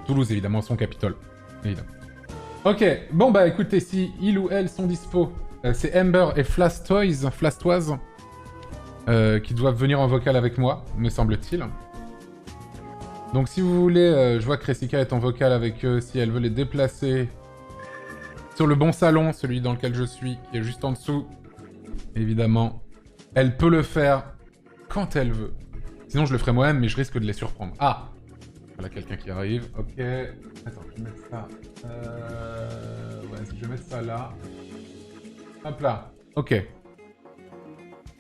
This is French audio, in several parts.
Toulouse, évidemment, son Capitole. Évidemment. Ok, bon bah écoutez, si ils ou elles sont dispo, c'est Amber et Flastoise, qui doivent venir en vocal avec moi, me semble-t-il. Donc si vous voulez, je vois que Ressica est en vocal avec eux, si elle veut les déplacer sur le bon salon, celui dans lequel je suis, qui est juste en dessous, évidemment, elle peut le faire quand elle veut. Sinon je le ferai moi-même, mais je risque de les surprendre. Ah, voilà quelqu'un qui arrive, ok. Attends, je vais mettre ça... Ouais, je vais mettre ça là. Hop là, ok.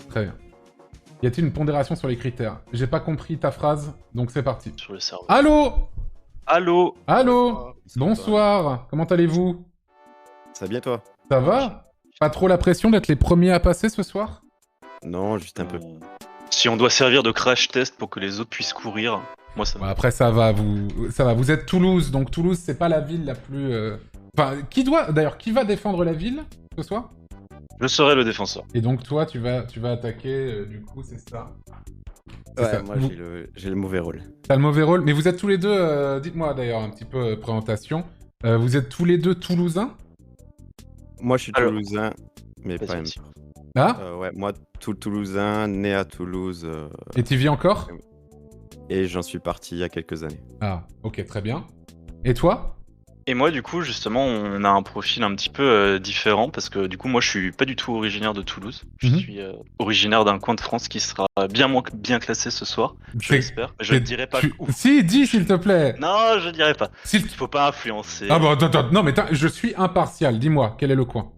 Très bien. Y a-t-il une pondération sur les critères? J'ai pas compris ta phrase, donc c'est parti. Sur le serveur. Allô? Allô? Allô? Bonsoir, comment allez-vous? Ça va bien toi? Ça va? Pas trop la pression d'être les premiers à passer ce soir? Non, juste un peu. Si on doit servir de crash test pour que les autres puissent courir, moi ça me... Ouais, après ça va, vous êtes Toulouse, donc Toulouse c'est pas la ville la plus... Enfin, d'ailleurs, qui va défendre la ville ce soir? Je serai le défenseur. Et donc toi, tu vas attaquer, du coup, c'est ça. Ouais, ça. moi j'ai le mauvais rôle. T'as le mauvais rôle, mais vous êtes tous les deux, dites-moi d'ailleurs un petit peu présentation, vous êtes tous les deux Toulousains? Moi je suis Alors, toulousain, mais pas vas-y. Amber. Ah? Ouais, moi toulousain, né à Toulouse, Et tu vis encore? et j'en suis parti il y a quelques années. Ah, ok, très bien. Et toi? Et moi du coup justement on a un profil un petit peu différent parce que du coup moi je suis pas du tout originaire de Toulouse. Je Mhm. suis originaire d'un coin de France qui sera bien classé ce soir, je C'est- l'espère. Mais je ne dirai pas où. Si, dis s'il te plaît. Non, je dirai pas. S'il Il faut pas influencer. Ah bah attends, non mais je suis impartial, dis-moi, quel est le coin?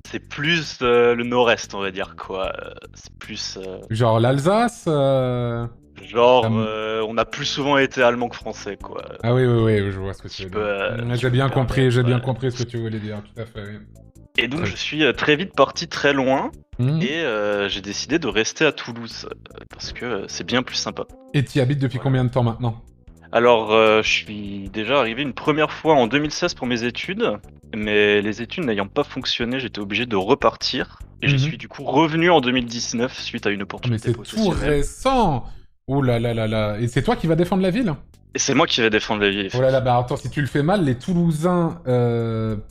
C'est plus le nord-est on va dire quoi. C'est plus... Genre l'Alsace Genre, Ça on a plus souvent été allemand que français, quoi. Ah oui, je vois ce que tu veux dire. Je J'ai bien peux compris, permettre, j'ai bien ouais. compris ce que tu voulais dire, tout à fait. Oui. Et donc, Très je suis très vite parti très loin, Mhm. et j'ai décidé de rester à Toulouse, parce que c'est bien plus sympa. Et tu y habites depuis combien de temps maintenant? Alors, je suis déjà arrivé une première fois en 2016 pour mes études, mais les études n'ayant pas fonctionné, j'étais obligé de repartir, et je Mhm. suis du coup revenu en 2019 suite à une Mais opportunité c'est tout professionnelle. récent. Oh là là là là. Et c'est toi qui vas défendre la ville? Et c'est moi qui vais défendre la ville. Oh là là, bah attends, si tu le fais mal, les Toulousains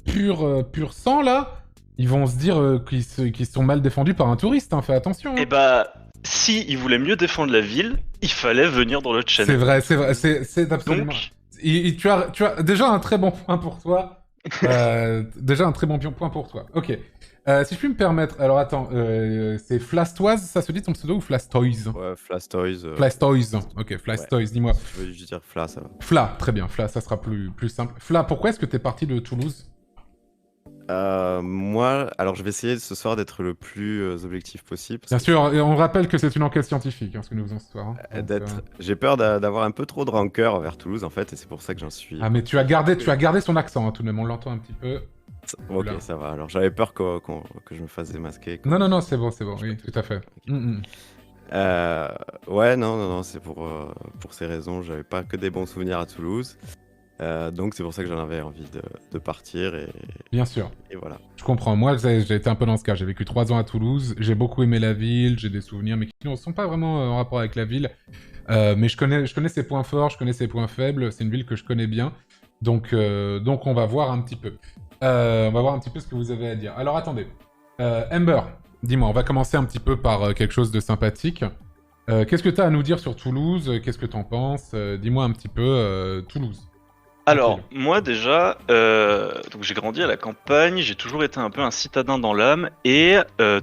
pur sang, là, ils vont se dire qu'ils sont mal défendus par un touriste, hein, fais attention. Hein. Et bah, si ils voulaient mieux défendre la ville, il fallait venir dans le channel. C'est vrai, c'est absolument... Donc, tu as déjà un très bon point pour toi. Déjà un très bon point pour toi. Ok. Si je puis me permettre, alors attends, c'est Flastoise, ça se dit ton pseudo ou Flastoise? Ouais, Flastoise. Flastoise, ok, Flastoise, dis-moi. Je veux juste dire Fla, ça va. Fla, très bien, Fla, ça sera plus simple. Fla, pourquoi est-ce que t'es parti de Toulouse? Moi, alors je vais essayer ce soir d'être le plus objectif possible. parce Bien que sûr, et on rappelle que c'est une enquête scientifique, hein, ce que nous faisons ce soir. Hein. Donc, J'ai peur d'avoir un peu trop de rancœur vers Toulouse en fait, et c'est pour ça que j'en suis. Ah, mais tu as gardé son accent, hein, tout de même, on l'entend un petit peu. Ok, Oula. ça va. Alors j'avais peur que je me fasse démasquer. Non, c'est bon, oui, tout à fait. Ouais, non, c'est pour ces raisons. J'avais pas que des bons souvenirs à Toulouse. Donc c'est pour ça que j'en avais envie de partir Bien sûr. et voilà. Je comprends. Moi, j'ai été un peu dans ce cas. J'ai vécu 3 ans à Toulouse. J'ai beaucoup aimé la ville. J'ai des souvenirs, mais qui ne sont pas vraiment en rapport avec la ville. Mais je connais ses points forts, je connais ses points faibles. C'est une ville que je connais bien. Donc on va voir un petit peu. On va voir un petit peu ce que vous avez à dire. Alors, attendez. Amber, dis-moi, on va commencer un petit peu par quelque chose de sympathique. Qu'est-ce que tu as à nous dire sur Toulouse? Qu'est-ce que tu en penses? Dis-moi un petit peu Toulouse. alors, moi déjà, donc j'ai grandi à la campagne, j'ai toujours été un peu un citadin dans l'âme, et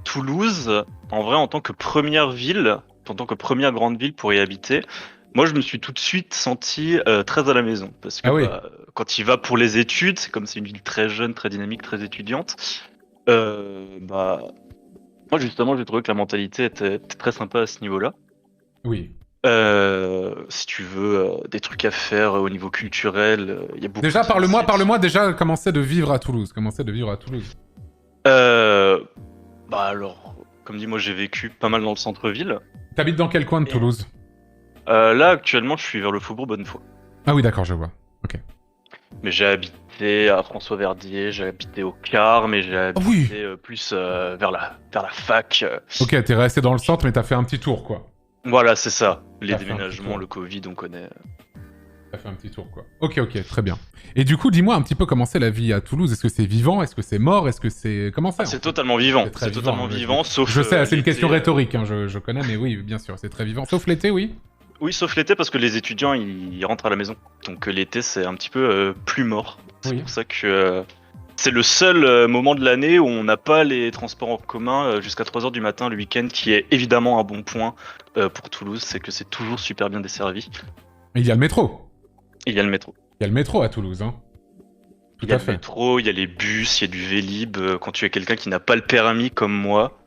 Toulouse, en vrai, en tant que première ville, en tant que première grande ville pour y habiter, moi je me suis tout de suite senti très à la maison. Parce que Ah oui. quand il va pour les études, c'est comme c'est une ville très jeune, très dynamique, très étudiante, moi justement j'ai trouvé que la mentalité était très sympa à ce niveau-là. Oui. Si tu veux des trucs à faire au niveau culturel, il y a beaucoup. Déjà, de parle-moi déjà comment c'est de vivre à Toulouse. Alors, comme dit, moi j'ai vécu pas mal dans le centre-ville. T'habites dans quel coin de Toulouse? Là actuellement je suis vers le Faubourg Bonnefoy. Ah oui, d'accord, je vois. Ok. Mais j'ai habité à François-Verdier, j'ai habité au Car, mais j'ai habité plus vers la fac. Ok, t'es resté dans le centre, mais t'as fait un petit tour, quoi. Voilà, c'est ça. Les T'as fait un petit déménagements, tour. le Covid, on connaît. Ça fait un petit tour, quoi. Ok, très bien. Et du coup, dis-moi un petit peu comment c'est la vie à Toulouse. Est-ce que c'est vivant? Est-ce que c'est mort? Est-ce que c'est... Comment c'est? C'est totalement vivant. très C'est totalement vivant, sauf. Je sais, c'est une l'été, question rhétorique, hein, je connais, mais oui, bien sûr, c'est très vivant. Sauf l'été, oui. Oui, sauf l'été parce que les étudiants ils rentrent à la maison. Donc l'été c'est un petit peu plus mort. C'est Oui. pour ça que c'est le seul moment de l'année où on n'a pas les transports en commun jusqu'à 3h du matin le week-end, qui est évidemment un bon point pour Toulouse, c'est que c'est toujours super bien desservi. Et il y a le métro. Et il y a le métro. Il y a le métro à Toulouse, hein. Tout Il y a à le fait. métro, il y a les bus, il y a du Vélib. Quand tu es quelqu'un qui n'a pas le permis comme moi,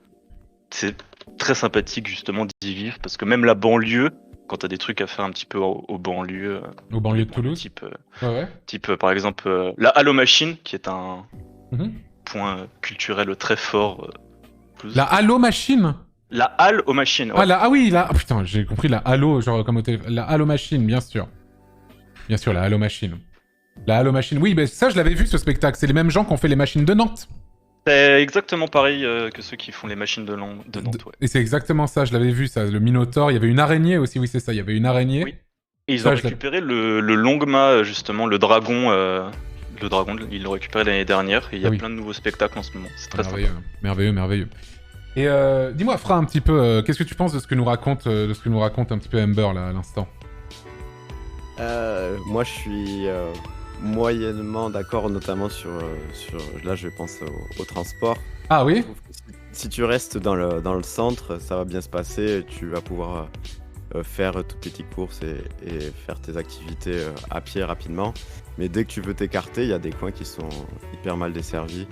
c'est très sympathique justement d'y vivre parce que même la banlieue, quand t'as des trucs à faire un petit peu aux banlieues, Au banlieue de Toulouse. type, Ouais. par exemple la Halo Machine, qui est un Mhm. point culturel très fort. Toulouse. La Halo Machine. La Halle aux machines. Ouais. Ah oui, là. Oh, putain, j'ai compris la Halo, genre comme au téléphone. La Halo Machine, bien sûr. Bien sûr, la Halo Machine. La Halo Machine, oui, mais ça, je l'avais vu ce spectacle. C'est les mêmes gens qui ont fait les machines de Nantes. C'est exactement pareil que ceux qui font les machines de Nantes. Ouais. Et c'est exactement ça, je l'avais vu, ça. Le Minotaure, il y avait une araignée aussi, oui, c'est ça. Il y avait une araignée. Oui. Et ils Ça, ont je l'ai- récupéré le Longma, justement, le dragon. Le dragon, ils l'ont récupéré l'année dernière. Et il y a Ah oui. plein de nouveaux spectacles en ce moment. C'est très sympa. Merveilleux. Et dis-moi, Fra, un petit peu, qu'est-ce que tu penses de ce que nous raconte un petit peu Ember là à l'instant? Moi, je suis moyennement d'accord, notamment sur. Là, je pense au transport. Ah Je oui? trouve que si tu restes dans le centre, ça va bien se passer. Tu vas pouvoir faire toutes tes petites courses et faire tes activités à pied rapidement. Mais dès que tu veux t'écarter, il y a des coins qui sont hyper mal desservis.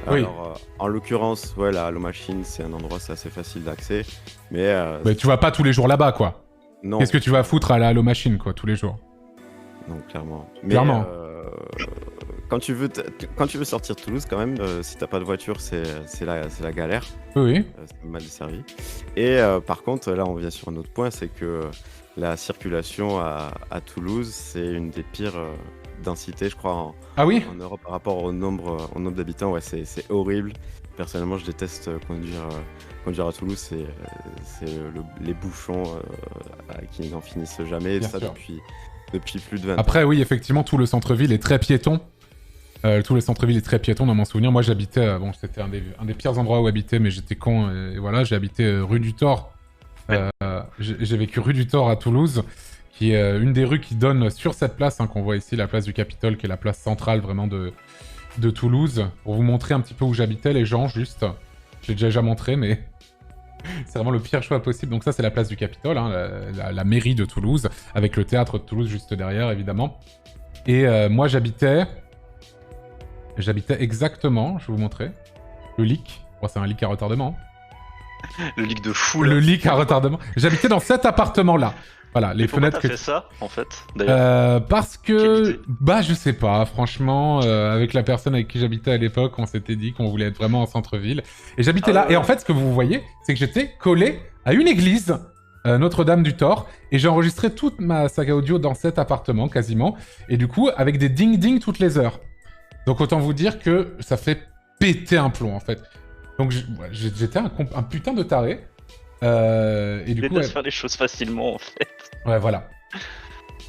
Oui. Alors, en l'occurrence, ouais, la Halo Machine, c'est un endroit, c'est assez facile d'accès. Mais Mais tu vas pas tous les jours là-bas, quoi. non, Qu'est-ce que tu vas foutre à la Halo Machine, quoi, tous les jours? non, clairement. Mais, Clairement. quand tu veux sortir de Toulouse, quand même, si t'as pas de voiture, c'est la galère. Oui. C'est mal desservi. Et par contre, là, on vient sur un autre point, c'est que la circulation à Toulouse, c'est une des pires densités, je crois, Ah oui? en Europe par rapport au nombre d'habitants. Ouais, c'est horrible. Personnellement, je déteste conduire à Toulouse. C'est les bouchons qui n'en finissent jamais. Et Bien ça sûr. depuis plus de 20 ans. Après, oui, effectivement, tout le centre-ville est très piéton. Tout le centre-ville est très piéton dans mon souvenir. Moi, j'habitais... bon, c'était un des pires endroits où habiter, mais j'étais con. Et voilà, j'ai habité rue du Thor. J'ai vécu rue du Thor à Toulouse, qui est une des rues qui donne sur cette place, hein, qu'on voit ici, la place du Capitole, qui est la place centrale vraiment de Toulouse. Pour vous montrer un petit peu où j'habitais, les gens, juste. J'ai déjà montré, mais... c'est vraiment le pire choix possible. Donc ça, c'est la place du Capitole, hein, la mairie de Toulouse, avec le théâtre de Toulouse juste derrière, évidemment. Et moi, j'habitais exactement, je vais vous montrer, le Lick. Bon, c'est un Lick à retardement. Le leak de fou, là. Le Lick à retardement. J'habitais dans cet appartement-là. Voilà, les Et pourquoi fenêtres... t'as que- fait ça, en fait, d'ailleurs parce Quelle que... idée. Bah, je sais pas, franchement, avec la personne avec qui j'habitais à l'époque, on s'était dit qu'on voulait être vraiment en centre-ville. Et j'habitais Ah là. ouais. Et en fait, ce que vous voyez, c'est que j'étais collé à une église, Notre-Dame du Thor, et j'ai enregistré toute ma saga audio dans cet appartement, quasiment. Et du coup, avec des ding-ding toutes les heures. Donc autant vous dire que ça fait péter un plomb, en fait. Donc j'étais un putain de taré. Et du Mais coup, de ouais, se faire les choses facilement, en fait. ouais, voilà.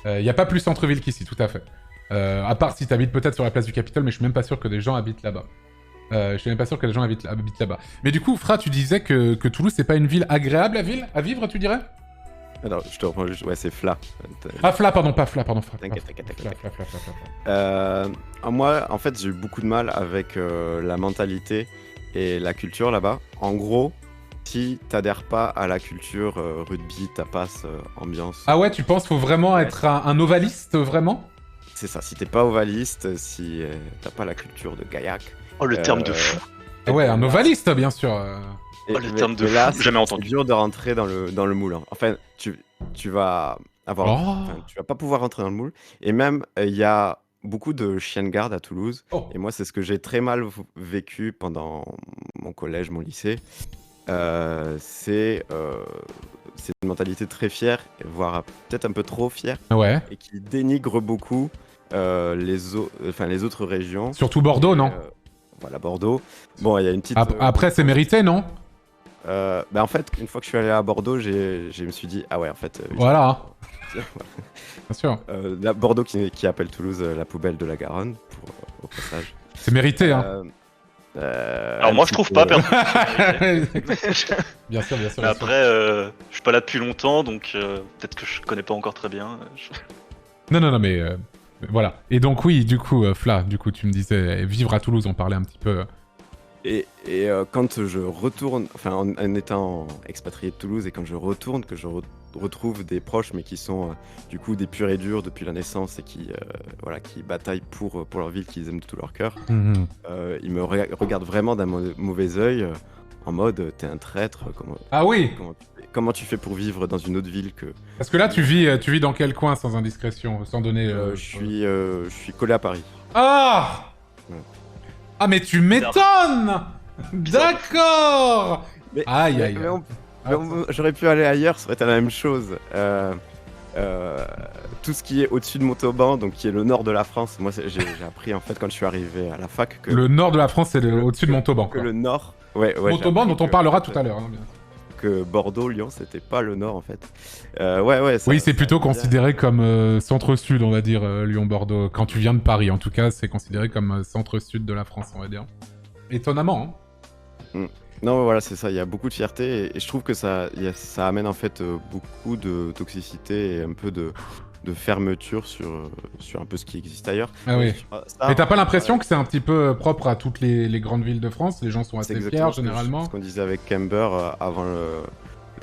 Y a pas plus centre-ville qu'ici, tout à fait. À part si t'habites peut-être sur la place du Capitole, mais je suis même pas sûr que des gens habitent là-bas. Je suis même pas sûr que des gens habitent là-bas. Mais du coup, Fra, tu disais que Toulouse, c'est pas une ville agréable à vivre, tu dirais? Alors, je te reprends juste. Ouais, c'est Fla. Ah, Fla, pardon, pas Fla, pardon, Fla. T'inquiète. Fla. Moi, en fait, j'ai eu beaucoup de mal avec la mentalité et la culture là-bas. En gros, si t'adhères pas à la culture rugby, tapas, ambiance, Ah ouais, tu penses qu'il faut vraiment être un ovaliste, vraiment? c'est ça. Si t'es pas ovaliste, si t'as pas la culture de Gaillac. Oh, le terme de fou. Ah ouais, un ovaliste, bien sûr. Oh, le terme de mais là, fou, jamais entendu. C'est dur de rentrer dans le moule. Hein. Enfin, tu vas avoir, Oh. enfin, tu vas pas pouvoir rentrer dans le moule. Et même, il y a beaucoup de chiens de garde à Toulouse. Oh. Et moi, c'est ce que j'ai très mal vécu pendant mon collège, mon lycée. C'est une mentalité très fière, voire peut-être un peu trop fière, Ouais. et qui dénigre beaucoup les autres régions. Surtout Bordeaux, non? Voilà, Bordeaux. Bon, il y a une petite... Après, c'est mérité, non? En fait, une fois que je suis allé à Bordeaux, je me suis dit, ah ouais, en fait. Voilà, hein. Bien sûr. Bordeaux qui appelle Toulouse la poubelle de la Garonne, au passage. C'est mérité, hein. Alors moi je trouve pas, personnellement. Bien sûr, bien sûr. Mais après, je suis pas là depuis longtemps, donc peut-être que je connais pas encore très bien. Non, mais voilà. Et donc oui, du coup, Fla, du coup, tu me disais vivre à Toulouse, on parlait un petit peu. Et quand je retourne, enfin en étant expatrié de Toulouse, et quand je retourne, que je retrouve des proches, mais qui sont du coup des purs et durs depuis la naissance et qui bataillent pour leur ville, qu'ils aiment de tout leur cœur, ils me regardent vraiment d'un mauvais œil, en mode t'es un traître. Ah oui. Comment tu fais pour vivre dans une autre ville que... Parce que là, tu vis dans quel coin, sans indiscrétion, sans donner... Je suis collé à Paris. Ah. Ouais. Ah, mais tu m'étonnes. D'accord. Aïe. J'aurais pu aller ailleurs, ça aurait été la même chose. Tout ce qui est au-dessus de Montauban, donc qui est le nord de la France, moi j'ai appris en fait quand je suis arrivé à la fac que... Le nord de la France, c'est au-dessus de Montauban. Que le nord... Montauban, dont on parlera tout à l'heure. Hein, bien. Que Bordeaux, Lyon, c'était pas le nord en fait. Oui, c'est plutôt considéré comme centre-sud, on va dire, Lyon-Bordeaux. Quand tu viens de Paris, en tout cas, c'est considéré comme centre-sud de la France, on va dire. Étonnamment, hein. Non, voilà, c'est ça, il y a beaucoup de fierté et je trouve que ça amène en fait beaucoup de toxicité et un peu de fermeture sur un peu ce qui existe ailleurs. Ah oui. Mais t'as pas l'impression que c'est un petit peu propre à toutes les grandes villes de France? Les gens sont assez fiers, généralement. Ce qu'on disait avec Camber avant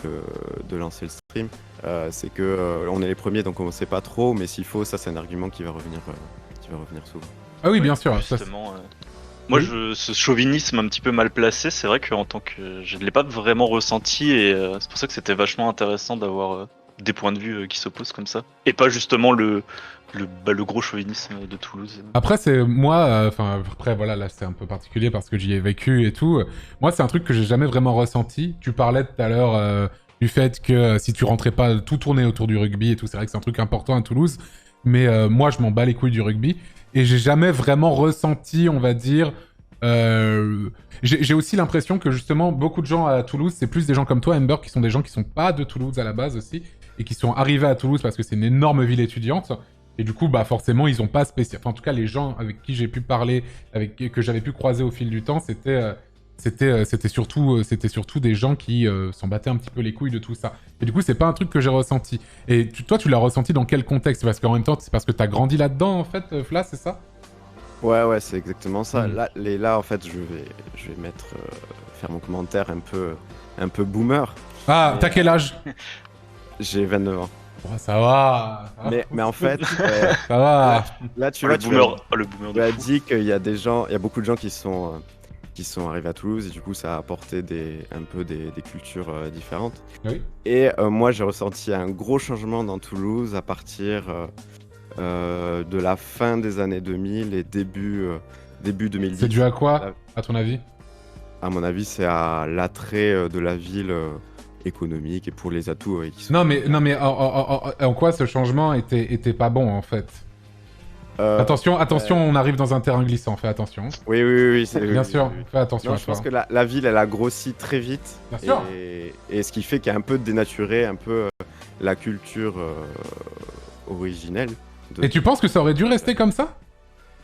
de lancer le stream, c'est que on est les premiers, donc on sait pas trop, mais s'il faut, ça c'est un argument qui va revenir souvent. Ah oui, bien sûr. Justement, moi, ce chauvinisme un petit peu mal placé, c'est vrai qu'en tant que... Je ne l'ai pas vraiment ressenti, et c'est pour ça que c'était vachement intéressant d'avoir des points de vue qui s'opposent comme ça. Et pas justement le gros chauvinisme de Toulouse. Après, c'est moi... après, voilà, là, c'est un peu particulier parce que j'y ai vécu et tout. Moi, c'est un truc que j'ai jamais vraiment ressenti. Tu parlais tout à l'heure du fait que si tu rentrais pas, tout tournait autour du rugby et tout. C'est vrai que c'est un truc important à Toulouse. Mais moi, je m'en bats les couilles du rugby. Et j'ai jamais vraiment ressenti, on va dire... J'ai aussi l'impression que justement, beaucoup de gens à Toulouse, c'est plus des gens comme toi, Ember, qui sont des gens qui sont pas de Toulouse à la base aussi, et qui sont arrivés à Toulouse parce que c'est une énorme ville étudiante. Et du coup, bah forcément, ils ont pas spécial... Enfin, en tout cas, les gens avec qui j'ai pu parler, que j'avais pu croiser au fil du temps, c'était surtout des gens qui s'en battaient un petit peu les couilles de tout ça. Et du coup, c'est pas un truc que j'ai ressenti. Et toi, tu l'as ressenti dans quel contexte? Parce qu'en même temps, c'est parce que t'as grandi là-dedans, en fait, Fla, c'est ça? Ouais, c'est exactement ça. Là, en fait, je vais faire mon commentaire un peu boomer. Ah, t'as quel âge? J'ai 29 ans. Oh, ça va. Mais en fait, ça va. Là, tu le boomer tu as dit qu'il y a beaucoup de gens qui sont arrivés à Toulouse et du coup, ça a apporté un peu des cultures différentes. Oui. Et moi, j'ai ressenti un gros changement dans Toulouse à partir de la fin des années 2000 et début 2010. C'est dû à quoi, à ton avis? À mon avis, c'est à l'attrait de la ville économique et pour les atouts qui sont... Non mais en quoi ce changement était pas bon en fait? Attention, on arrive dans un terrain glissant, fais attention. Oui. Bien sûr, fais attention à toi. Je pense que la ville, elle a grossi très vite. Bien sûr. Et ce qui fait qu'il y a un peu dénaturé un peu la culture originelle. Et tu penses que ça aurait dû rester comme ça?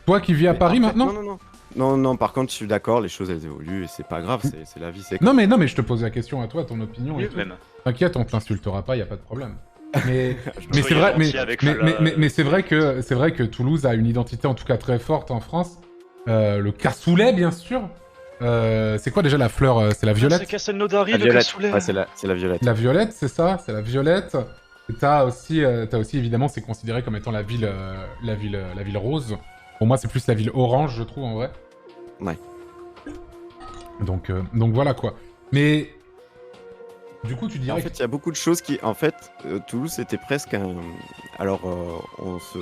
Toi qui vis à Paris maintenant? Non, par contre, je suis d'accord, les choses elles évoluent et c'est pas grave, c'est la vie. Non, mais je te pose la question à toi, ton opinion. Oui, et tout. même. T'inquiète, on t'insultera pas, y a pas de problème. Mais c'est vrai, mais c'est vrai que Toulouse a une identité en tout cas très forte en France. Le cassoulet, bien sûr. C'est quoi déjà la fleur? C'est la violette? C'est Castelnaudary, le violette. cassoulet. Ouais, c'est la violette. La violette, c'est ça, c'est la violette. Et t'as aussi évidemment, c'est considéré comme étant la ville rose. Pour moi, c'est plus la ville orange, je trouve en vrai. Ouais. Donc voilà quoi. Mais du coup, tu dirais. En fait, il y a beaucoup de choses qui, en fait, Toulouse c'était presque un. Alors, on se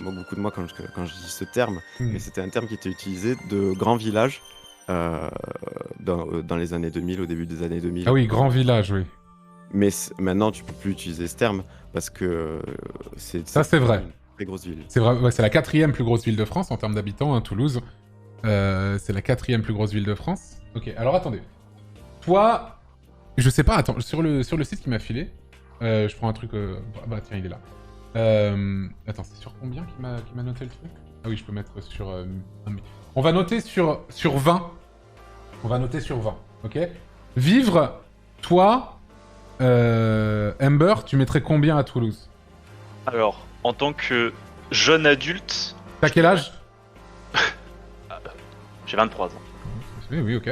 moque beaucoup de moi quand je dis ce terme, mais c'était un terme qui était utilisé de grand village dans les années 2000, au début des années 2000. Ah oui, grand village, oui. Mais maintenant, tu peux plus utiliser ce terme parce que c'est vrai. Une très grosse ville. C'est vrai, ouais, c'est la 4e plus grosse ville de France en termes d'habitants, hein, Toulouse. C'est la 4e plus grosse ville de France. Ok, alors attendez. Toi, Je sais pas, attends, sur le site qui m'a filé, je prends un truc... Bah tiens, il est là. Attends, c'est sur combien qui m'a noté le truc? Ah oui, je peux mettre sur... On va noter sur 20. On va noter sur 20, ok? Vivre, toi, Ember, tu mettrais combien à Toulouse? Alors, en tant que jeune adulte, T'as quel âge? j'ai 23 ans. Oui, ok.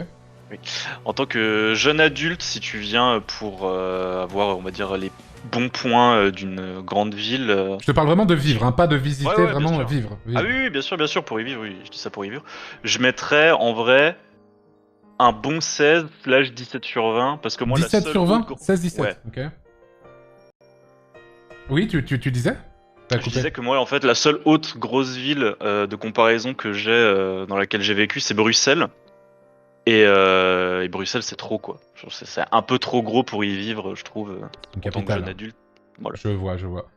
En tant que jeune adulte, si tu viens pour avoir, on va dire, les bons points d'une grande ville. Je te parle vraiment de vivre, hein, pas de visiter, Ouais, vraiment bien sûr. vivre. Ah oui, bien sûr, pour y vivre, oui, je dis ça pour y vivre. Je mettrais en vrai un bon 16/17 sur 20, parce que moi, 17 la seule sur 20? autre- 16-17, Ouais. ok. Oui, tu disais? T'as Je coupé. disais que moi, en fait, la seule autre grosse ville de comparaison que j'ai dans laquelle j'ai vécu, c'est Bruxelles. Et Bruxelles, c'est trop, quoi. C'est un peu trop gros pour y vivre, je trouve, Une en tant que capitale. jeune adulte. Voilà. Je vois.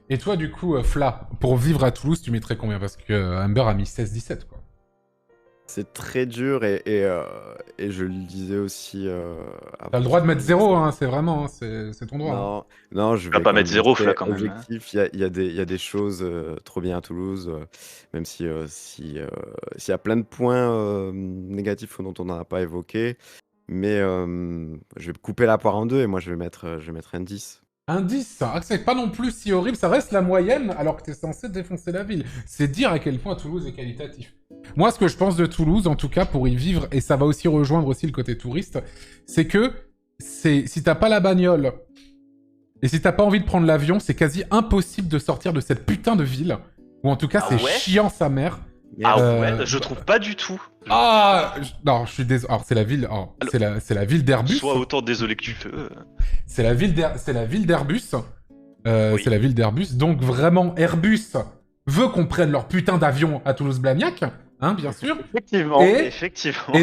Et toi, du coup, Fla, pour vivre à Toulouse, tu mettrais combien? Parce que Amber a mis 16-17, quoi. C'est très dur et je le disais aussi. T'as le droit de mettre 0, hein, c'est vraiment, hein, c'est ton droit. Hein. Non, je vas vais pas quand mettre même zéro, rester Fla, quand même, hein. objectif. Il y a des choses trop bien à Toulouse, même si s'il y a plein de points négatifs dont on n'en a pas évoqué. Mais je vais couper la poire en deux et moi je vais mettre un 10. Un 10, ah, c'est pas non plus si horrible, ça reste la moyenne alors que t'es censé défoncer la ville. C'est dire à quel point Toulouse est qualitatif. Moi, ce que je pense de Toulouse, en tout cas, pour y vivre, et ça va aussi rejoindre aussi le côté touriste, c'est que si t'as pas la bagnole, et si t'as pas envie de prendre l'avion, c'est quasi impossible de sortir de cette putain de ville, ou en tout cas, Ah c'est ouais chiant sa mère. Ah Euh, ouais, je trouve pas du tout. Non, je suis désolé. Alors, c'est la ville... Alors, c'est la ville d'Airbus. Sois autant désolé que tu veux. C'est la ville d'Airbus. Oui. C'est la ville d'Airbus. Donc vraiment, Airbus veut qu'on prenne leur putain d'avion à Toulouse-Blagnac, hein, bien sûr. Effectivement, Et- effectivement.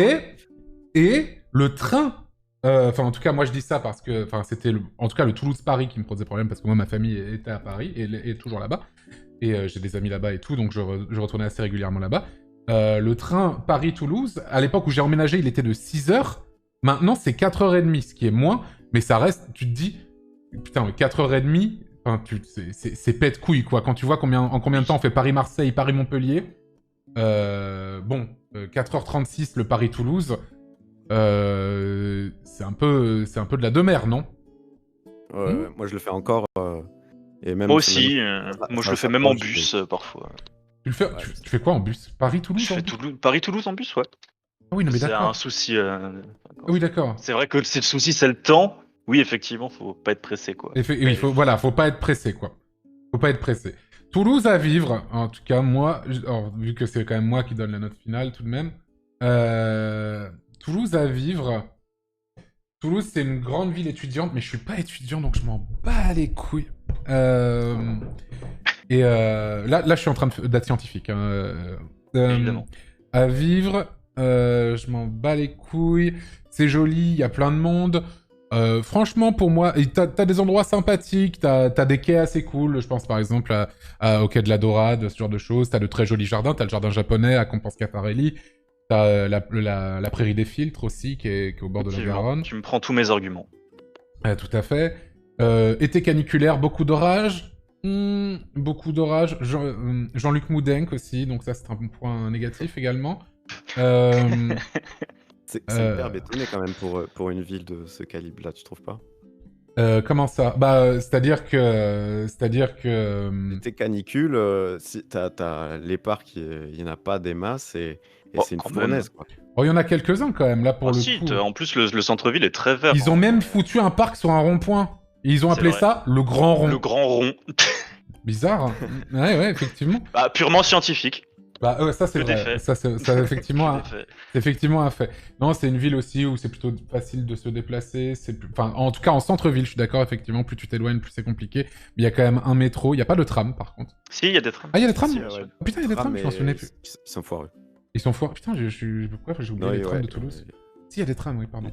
Et le train... Enfin, en tout cas, moi, je dis ça parce que... Enfin, c'était, en tout cas, le Toulouse-Paris qui me posait problème parce que moi, ma famille était à Paris et est toujours là-bas. Et j'ai des amis là-bas et tout, donc je retournais assez régulièrement là-bas. Le train Paris-Toulouse, à l'époque où j'ai emménagé, il était de 6h. Maintenant, c'est 4h30, ce qui est moins. Mais ça reste, tu te dis, putain, mais 4h30, enfin, c'est pète couille, quoi. Quand tu vois en combien de temps on fait Paris-Marseille, Paris-Montpellier, 4h36 le Paris-Toulouse, c'est un peu de la demeure, non? Moi je le fais encore. Et même, Moi aussi, ça- moi je ça le fais même en s'approche, bus parfois. Tu fais quoi en bus? Paris-Toulouse Je en fais bus? Paris-Toulouse en bus, ouais. Ah oui, non mais C'est d'accord. un souci. Ah oui, d'accord. C'est vrai que c'est le souci, c'est le temps. Oui, effectivement, faut pas être pressé, quoi. Oui, faut pas être pressé, quoi. Faut pas être pressé. Toulouse à vivre, en tout cas, moi, alors, vu que c'est quand même moi qui donne la note finale, tout de même. Toulouse à vivre. Toulouse, c'est une grande ville étudiante, mais je suis pas étudiant, donc je m'en bats les couilles. Là, je suis en train d'être scientifique. Hein. Évidemment. À vivre, je m'en bats les couilles. C'est joli, il y a plein de monde. Franchement, pour moi, t'as des endroits sympathiques, t'as des quais assez cool. Je pense par exemple au quai de la Dorade, ce genre de choses. T'as de très jolis jardins. T'as le jardin japonais à Compense Caffarelli. T'as la prairie des filtres aussi, qui est au bord de la Effectivement, Garonne. tu me prends tous mes arguments. Tout à fait. Été caniculaire, beaucoup d'orages. Beaucoup d'orages. Jean-Luc Moudenc aussi, donc ça c'est un point négatif également. C'est hyper bétonné quand même pour une ville de ce calibre-là, tu trouves pas? Comment ça? Bah, c'est-à-dire que... L'été canicule, si t'as les parcs, il y en a pas des masses et Oh, c'est une quand fournaise, quoi. Oh, il y en a quelques-uns quand même, là, pour Ah le si, coup. en plus le centre-ville est très vert. Ils ont même foutu un parc sur un rond-point. Et ils ont C'est appelé vrai. ça le Grand Rond. Le grand rond. Bizarre. Hein. Ouais, effectivement. Bah, purement scientifique. Bah, ça c'est Que des vrai. faits. Ça, c'est effectivement, Tout à fait. c'est effectivement un fait. Non, c'est une ville aussi où c'est plutôt facile de se déplacer. Enfin, en tout cas, en centre-ville, je suis d'accord, effectivement. Plus tu t'éloignes, plus c'est compliqué. Mais il y a quand même un métro. Il n'y a pas de tram, par contre. Si, il y a des trams. Ah, il y a des trams Si, bien sûr. Oh, putain, il y a des trams, je m'en souvenais plus. Ils sont foireux. Ils sont forts. Putain, pourquoi j'ai oublié Non, les et trams ouais, de Toulouse? Si, il y a des trams, oui, pardon.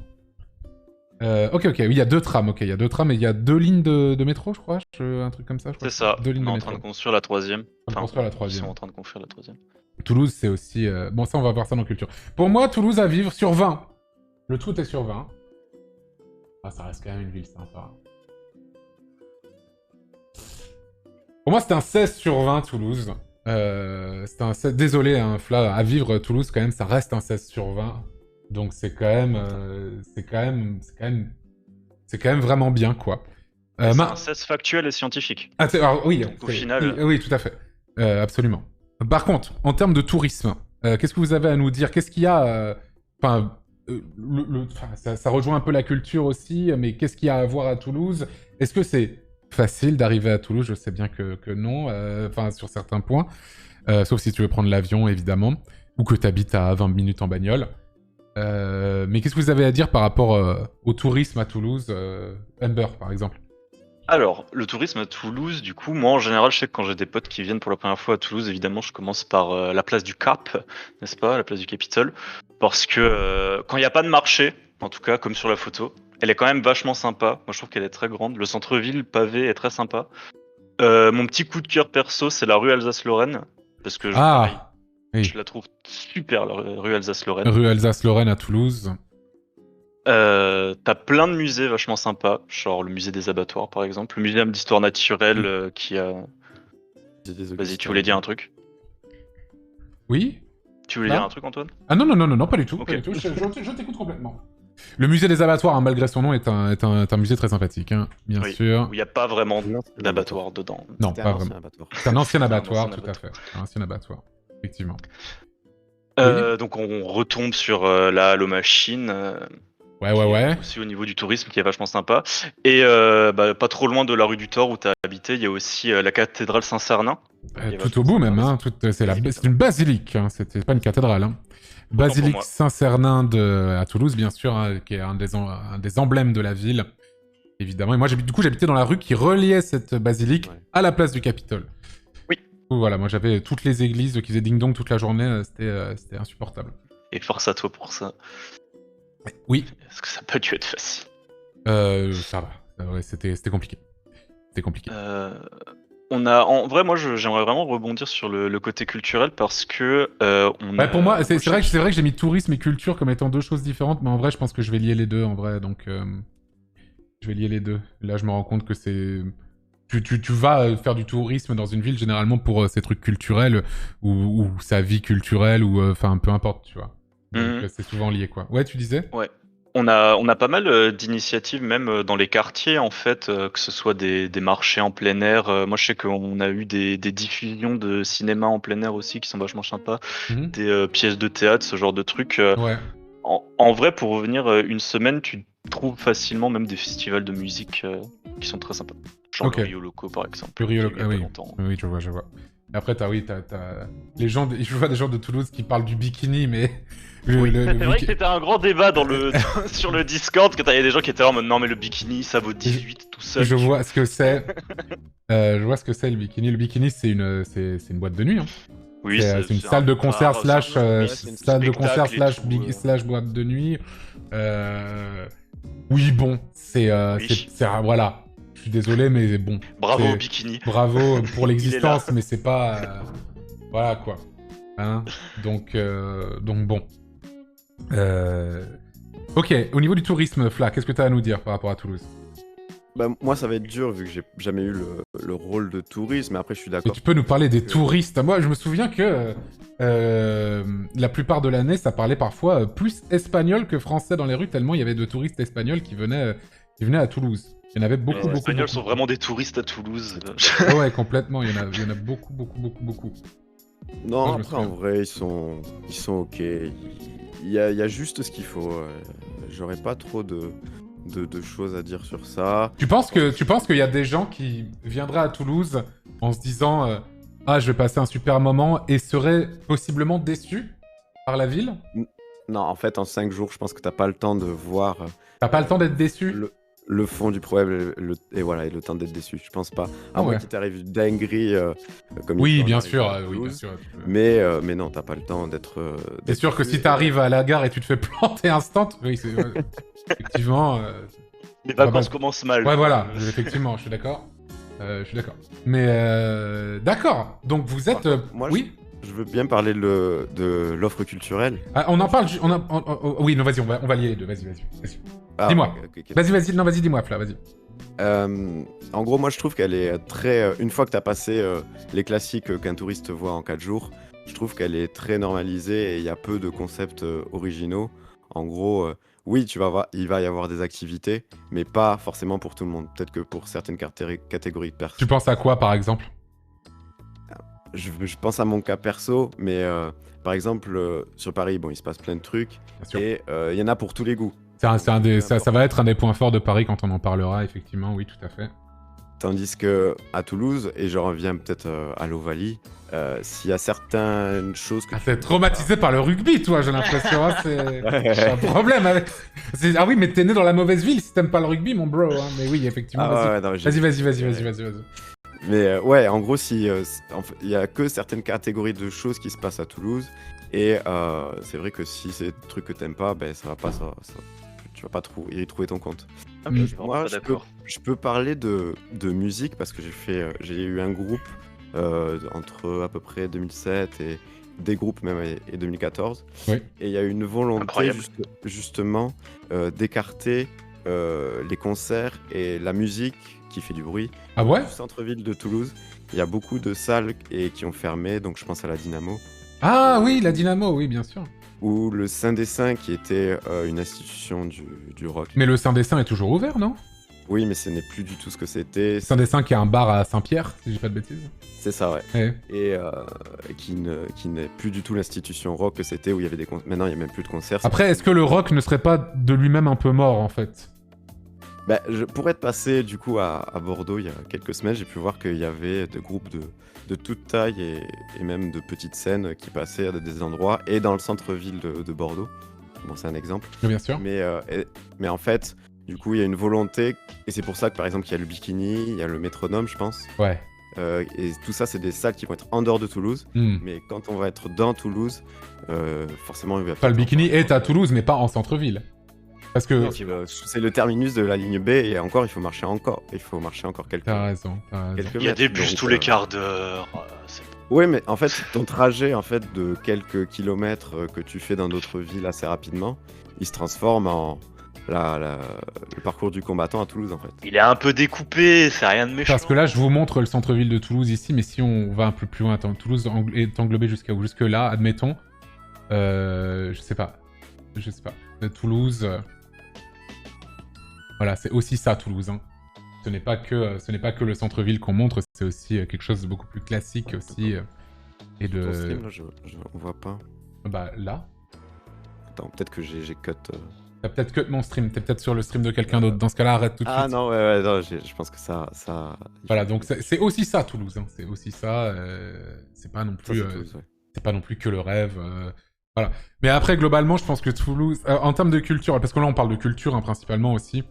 Ok, oui, il y a deux trams, ok. Il y a deux trams et il y a deux lignes de métro, je crois. Un truc comme ça, je crois. C'est ça. Deux lignes On est de en métro. train de construire la troisième. On va construire la Ils troisième. sont en train de construire la troisième. Toulouse, c'est aussi... Bon, ça, on va voir ça dans Culture. Pour moi, Toulouse à vivre sur 20. Le tout est sur 20. Ah, ça reste quand même une ville sympa. Pour moi, c'était un 16 sur 20, Toulouse. C'était un 16... Désolé, hein, Fla, à vivre Toulouse, quand même, ça reste un 16 sur 20. Donc c'est quand même... c'est quand même vraiment bien, quoi. C'est un 16 factuel et scientifique. Ah, alors, oui, Donc, au final... oui, tout à fait. Absolument. Par contre, en termes de tourisme, qu'est-ce que vous avez à nous dire? Qu'est-ce qu'il y a... Enfin, ça rejoint un peu la culture aussi, mais qu'est-ce qu'il y a à voir à Toulouse? Est-ce que c'est facile d'arriver à Toulouse? Je sais bien que non, enfin, sur certains points. Sauf si tu veux prendre l'avion, évidemment. Ou que tu habites à 20 minutes en bagnole. Mais qu'est-ce que vous avez à dire par rapport au tourisme à Toulouse? Amber, par exemple. Alors, le tourisme à Toulouse, du coup, moi en général, je sais que quand j'ai des potes qui viennent pour la première fois à Toulouse, évidemment, je commence par la place du Cap, n'est-ce pas, la place du Capitole, parce que quand il n'y a pas de marché, en tout cas, comme sur la photo, elle est quand même vachement sympa. Moi, je trouve qu'elle est très grande. Le centre-ville pavé est très sympa. Mon petit coup de cœur perso, c'est la rue Alsace-Lorraine, parce que pareil, Oui. je la trouve super, la rue Alsace-Lorraine. Rue Alsace-Lorraine à Toulouse. T'as plein de musées vachement sympas, genre le musée des abattoirs par exemple, le muséum d'histoire naturelle qui a... Vas-y, tu voulais dire un truc? Oui? Tu voulais Là dire un truc, Antoine? Ah non, non, non, non, non, pas du tout. Ok. Pas du tout. Je t'écoute complètement. Le musée des abattoirs, hein, malgré son nom, est un musée très sympathique, hein, bien Oui, sûr. où il n'y a pas vraiment Non, c'est d'abattoir dedans. Non, C'était pas un ancien vraiment. abattoir. C'est un ancien abattoir, ancien tout à fait. Un ancien abattoir, effectivement. Donc on retombe sur la Halo Machine, Ouais, ouais, ouais. aussi au niveau du tourisme qui est vachement sympa. Et pas trop loin de la rue du Thor où tu as habité, il y a aussi la cathédrale Saint-Cernin. Tout au bout même, hein. C'est une basilique, hein. C'était pas une cathédrale. Hein. Basilique moi. Saint-Cernin à Toulouse, bien sûr, hein, qui est un des emblèmes de la ville, évidemment. Et moi, j'habitais dans la rue qui reliait cette basilique à la place du Capitole. Oui. Voilà, moi j'avais toutes les églises qui faisaient ding-dong toute la journée, c'était insupportable. Et force à toi pour ça. Oui. Est-ce que ça peut dû être facile? Ça va. Ouais, c'était compliqué. C'était compliqué. En vrai, moi, j'aimerais vraiment rebondir sur le côté culturel parce que Pour moi, c'est vrai que j'ai mis tourisme et culture comme étant deux choses différentes, mais en vrai, je pense que je vais lier les deux, en vrai. Donc, je vais lier les deux. Là, je me rends compte que c'est... Tu vas faire du tourisme dans une ville, généralement, pour ces trucs culturels, ou sa vie culturelle, ou... Enfin, peu importe, tu vois. Donc, c'est souvent lié, quoi. Ouais, tu disais? Ouais. On a pas mal d'initiatives, même dans les quartiers, en fait, que ce soit des marchés en plein air. Moi, je sais qu'on a eu des diffusions de cinéma en plein air aussi qui sont vachement sympas. Des pièces de théâtre, ce genre de trucs. Ouais. En vrai, pour revenir une semaine, tu trouves facilement même des festivals de musique qui sont très sympas. Genre le Rio Loco, par exemple. Le Rio Loco, il y a pas oui. longtemps. Oui, je vois. Après, t'as les gens, je vois des gens de Toulouse qui parlent du bikini, mais... C'est vrai que c'était un grand débat sur le Discord, que t'avais des gens qui étaient là en mode non mais le bikini ça vaut 18 tout seul. Je vois ce que c'est. Je vois ce que c'est le bikini. Le bikini c'est une boîte de nuit. Hein. Oui, c'est une salle de concert slash boîte de nuit. Oui bon, c'est voilà. Je suis désolé mais bon. Bravo au bikini. Bravo pour l'existence mais c'est pas voilà quoi. Hein donc bon. Ok, au niveau du tourisme, Fla, qu'est-ce que tu as à nous dire par rapport à Toulouse? Bah, moi, ça va être dur vu que j'ai jamais eu le rôle de touriste, mais après, je suis d'accord. Tu peux nous parler des touristes? Moi, je me souviens que la plupart de l'année, ça parlait parfois plus espagnol que français dans les rues, tellement il y avait de touristes espagnols qui venaient à Toulouse. Il y en avait beaucoup. Les Espagnols sont vraiment des touristes à Toulouse. Ouais, complètement, il y en a beaucoup. Non, après, en vrai, ils sont ok. Il y a juste ce qu'il faut. J'aurais pas trop de choses à dire sur ça. Tu penses qu'il y a des gens qui viendraient à Toulouse en se disant ah, je vais passer un super moment et seraient possiblement déçus par la ville? Non, en fait, en 5 jours, je pense que t'as pas le temps de voir... T'as pas le temps d'être déçu? Le fond du problème et le temps d'être déçu, je pense pas. À moins qu'il t'arrive une dinguerie comme oui, bien sûr, oui, bien sûr. Mais non, t'as pas le temps d'être... C'est sûr que si t'arrives à la gare et tu te fais planter instant, oui, c'est... effectivement... les vacances commencent mal. Ouais, voilà, effectivement, je suis d'accord. Mais d'accord, donc vous êtes... Moi, oui. Je veux bien parler de l'offre culturelle. On en parle... oui, non, vas-y, on va lier les deux, vas-y. Ah, Dis-moi. ok. Vas-y, dis-moi, Fla, vas-y. En gros, moi je trouve qu'elle est très. Une fois que tu as passé les classiques qu'un touriste voit en 4 jours, je trouve qu'elle est très normalisée et il y a peu de concepts originaux. En gros, oui, il va y avoir des activités, mais pas forcément pour tout le monde. Peut-être que pour certaines catégories de Tu personnes. penses à quoi, par exemple? Je pense à mon cas perso, mais par exemple, sur Paris, bon, il se passe plein de trucs Bien sûr. et il y en a pour tous les goûts. Ça va être un des points forts de Paris quand on en parlera, effectivement, oui, tout à fait. Tandis que à Toulouse, et je reviens peut-être à l'Ovalie, s'il y a certaines choses que Ah, t'es traumatisé par le rugby, toi, j'ai l'impression. Hein, j'ai un problème avec. Ah oui, mais t'es né dans la mauvaise ville si t'aimes pas le rugby, mon bro. Hein. Mais oui, effectivement. Ah ouais, non, Vas-y. Mais ouais, en gros, il y a que certaines catégories de choses qui se passent à Toulouse, et c'est vrai que si c'est des trucs que t'aimes pas, ben ça va pas, tu vas pas y trouver ton compte. Ah, je suis vraiment Moi, pas d'accord. je peux parler de musique parce que j'ai eu un groupe entre à peu près 2007 et des groupes même et 2014. Oui. Et il y a eu une volonté Incroyable. justement d'écarter les concerts et la musique qui fait du bruit Ah ouais? du centre-ville de Toulouse. Il y a beaucoup de salles qui ont fermé, donc je pense à la Dynamo. Ah oui, la Dynamo, oui, bien sûr. Ou le Saint des Saints qui était une institution du rock. Mais le Saint-Dessin est toujours ouvert, non? Oui, mais ce n'est plus du tout ce que c'était. Saint-Dessin qui a un bar à Saint-Pierre, si j'ai pas de bêtises. C'est ça, ouais. Ouais. Et qui n'est plus du tout l'institution rock que c'était où il y avait des concerts. Maintenant, il n'y a même plus de concerts. Après, est-ce que le rock ne serait pas de lui-même un peu mort, en fait? Bah, pour être passé du coup à Bordeaux il y a quelques semaines, j'ai pu voir qu'il y avait des groupes de toute taille et même de petites scènes qui passaient à des endroits et dans le centre-ville de Bordeaux. Bon, c'est un exemple. Oui, bien sûr. Mais en fait, du coup, il y a une volonté, et c'est pour ça que par exemple, il y a le Bikini, il y a le Métronome, je pense. Ouais. Et tout ça, c'est des salles qui vont être en dehors de Toulouse. Mais quand on va être dans Toulouse, forcément, il va Enfin, le Bikini est à Toulouse, mais pas en centre-ville. Parce que... c'est le terminus de la ligne B, et encore, il faut marcher encore quelques... T'as raison. Il y a des bus tous les quarts d'heure. Oui, mais en fait, ton trajet de quelques kilomètres que tu fais dans d'autres villes assez rapidement, il se transforme en le parcours du combattant à Toulouse, en fait. Il est un peu découpé, c'est rien de méchant. Parce que là, je vous montre le centre-ville de Toulouse ici, mais si on va un peu plus loin, Toulouse est englobé jusque là, admettons. Je sais pas. Toulouse... Voilà, c'est aussi ça, Toulouse. Hein. Ce n'est pas que le centre-ville qu'on montre, c'est aussi quelque chose de beaucoup plus classique aussi. Et de... Ton stream, là, on voit pas. Bah, là. Attends, peut-être que j'ai cut... T'as peut-être cut mon stream, t'es peut-être sur le stream de quelqu'un d'autre. Dans ce cas-là, arrête tout de suite. Ah non, ouais, non, je pense que ça... Voilà, donc c'est aussi ça, Toulouse. Hein. C'est aussi ça. C'est pas non plus... C'est pas non plus que le rêve. Voilà. Mais après, globalement, je pense que Toulouse... en termes de culture, parce que là, on parle de culture hein, principalement aussi.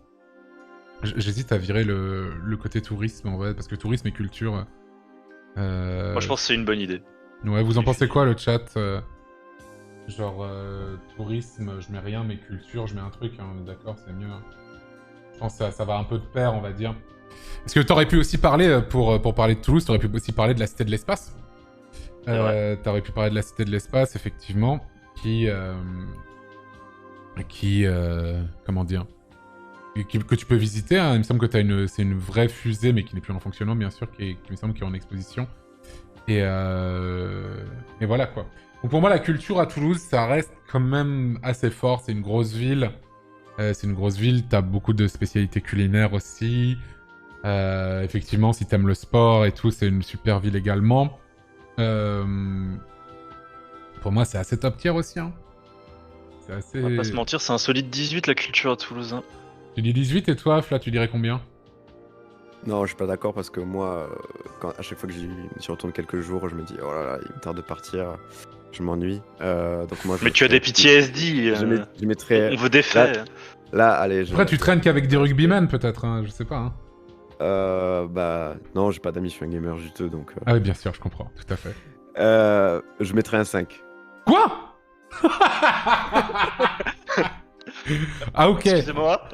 J'hésite à virer le côté tourisme, en vrai, parce que tourisme et culture... Moi, je pense que c'est une bonne idée. Ouais, vous en pensez quoi, le chat Genre, tourisme, je mets rien, mais culture, je mets un truc, hein, on est d'accord, c'est mieux. Hein. Je pense que ça va un peu de pair, on va dire. Parce que t'aurais pu aussi parler, pour parler de Toulouse, t'aurais pu aussi parler de la Cité de l'Espace. T'aurais pu parler de la Cité de l'Espace, effectivement, comment dire que tu peux visiter, hein. Il me semble que c'est une vraie fusée, mais qui n'est plus en fonctionnement, bien sûr, qui me semble qui est en exposition. Et voilà, quoi. Donc pour moi, la culture à Toulouse, ça reste quand même assez fort. C'est une grosse ville. T'as beaucoup de spécialités culinaires aussi. Effectivement, si t'aimes le sport et tout, c'est une super ville également. Pour moi, c'est assez top tier aussi, hein. C'est assez... On va pas se mentir, c'est un solide 18, la culture à Toulouse. Hein. Tu dis 18 et toi, Fla, tu dirais combien? Non, je suis pas d'accord parce que moi, à chaque fois que j'y retourne quelques jours, je me dis oh là là, il me tarde de partir, je m'ennuie. Donc moi, mais tu as des PTSD. Je mettrais. On veut des faits. Là, allez. Après, tu traînes qu'avec des rugbymen, peut-être, hein, je sais pas. Hein. Bah non, j'ai pas d'amis, je suis un gamer juteux, donc. Ah oui, bien sûr, je comprends, tout à fait. Je mettrais un 5. Quoi? Ah, ok. Excusez-moi.